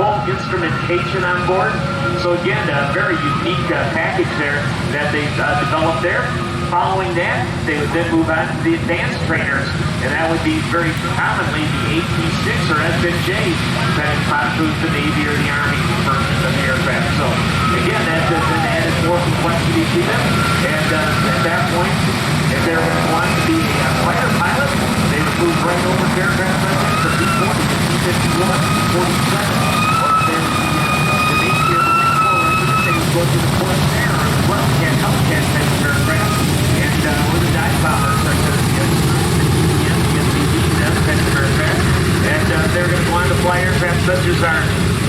full instrumentation on board. So again, a very unique package there that they've developed there. Following that, they would then move on to the advanced trainers, and that would be very commonly the AT-6 or SNJ, depending upon who's the Navy or the Army version of the aircraft. So again, that then added more complexity to them, and at that point, if they were wanting to be a fighter pilot, they would move right over to aircraft such as the B-40, the C-51, C-47, or then the Navy or the Marine Corps, they would go to the Corsair as well, can't help that type of aircraft. Or the dive bombers, such as the SBV, that kind of aircraft. And they're going to go on to fly aircraft such as our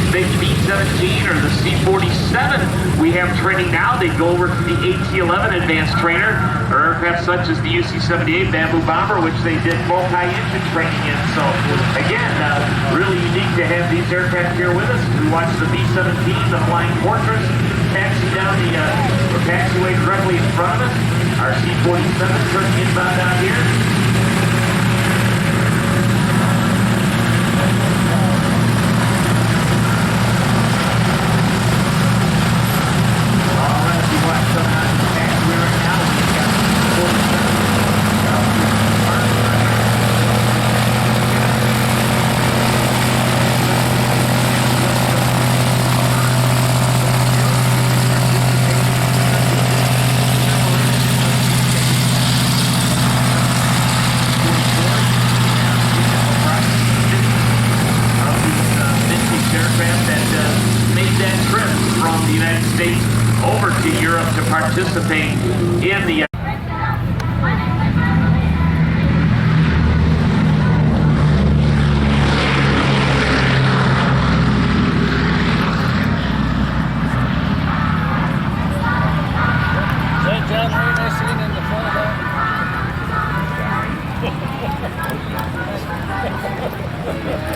big B17 or the C47. We have training now. They go over to the AT-11 advanced trainer, or aircraft such as the UC-78 Bamboo Bomber, which they did multi-engine training in. So again, really unique to have these aircraft here with us. We watched the B17, the Flying Fortress, taxi down the taxiway directly in front of us. Our C47 turning inbound out here. Over to Europe to participate in the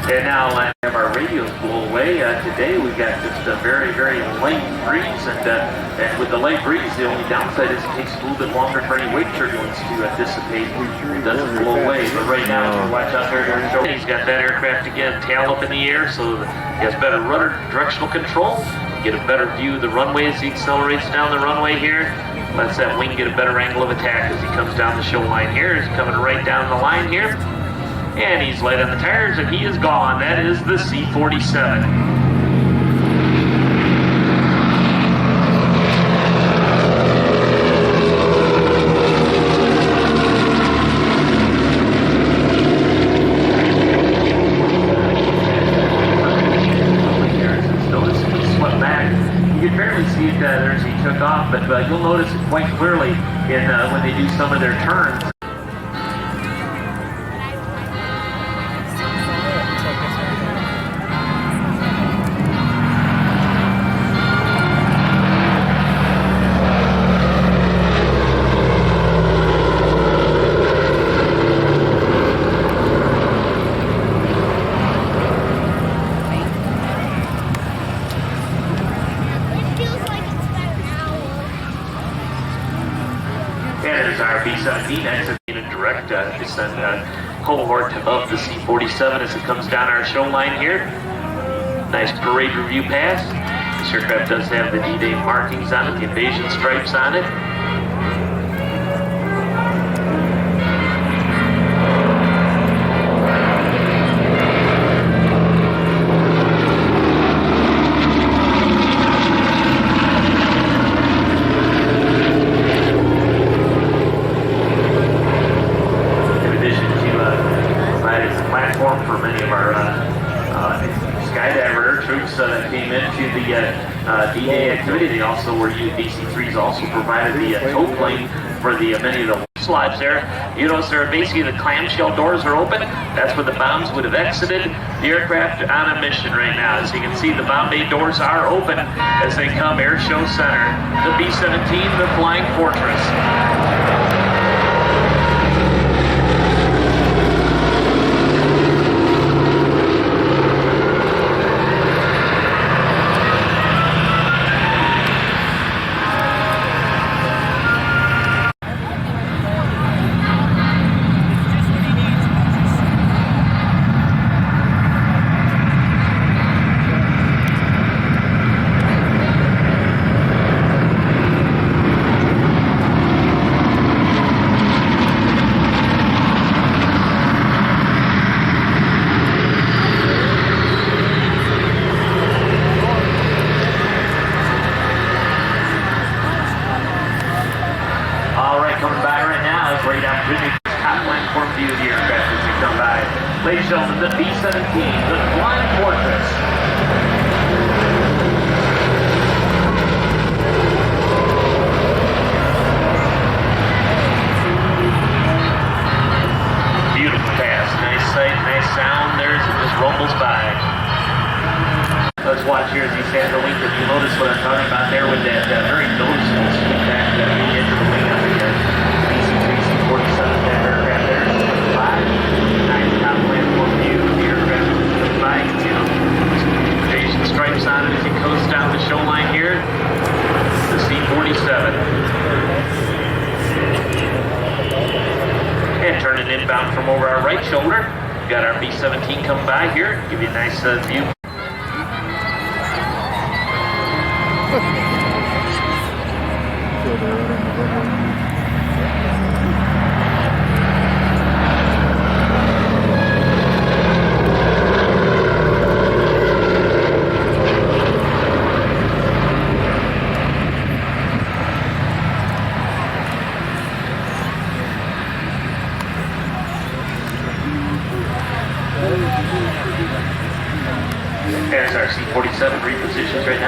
And now I have our radios blow away. Today we've got just a very, very light breeze, and with the light breeze, the only downside is it takes a little bit longer for any wake turbulence to dissipate. It doesn't blow away, but right now, watch out there. He's got that aircraft again, tail up in the air, so he has better rudder directional control. Get a better view of the runway as he accelerates down the runway here. Lets that wing get a better angle of attack as he comes down the show line here. He's coming right down the line here. And he's light on the tires, and he is gone. That is the C47. Swept back. You can barely see it there as he took off, but you'll notice it quite clearly in when they do some of their turns. Our B17 executing a direct descent cohort of the C47 as it comes down our show line here. Nice parade review pass. This aircraft does have the D-Day markings on it, the invasion stripes on it. For many of our skydiver troops that came into the D-Day activity. They also were DC-3s also provided the tow plane for the many of the fuselages there. You notice there basically the clamshell doors are open. That's where the bombs would have exited the aircraft on a mission right now. As you can see, the bomb bay doors are open as they come Air Show Center. The B-17, the Flying Fortress. the aircraft as they come by. Ladies and gentlemen, the B17, the Flying Fortress. Beautiful pass, nice sight, nice sound. There's it just rumbles by. Let's watch here as he stands the wing. If you notice what I'm talking about there with that very noticeable sweep back that we get to the wing on the C47 that aircraft there. Nice top platform view of the aircraft by. You know, Asian stripes on it as he coasts down the show line here. The C47. And turning inbound from over our right shoulder. We've got our B17 coming by here. Give you a nice view. There's our C47 repositions right now.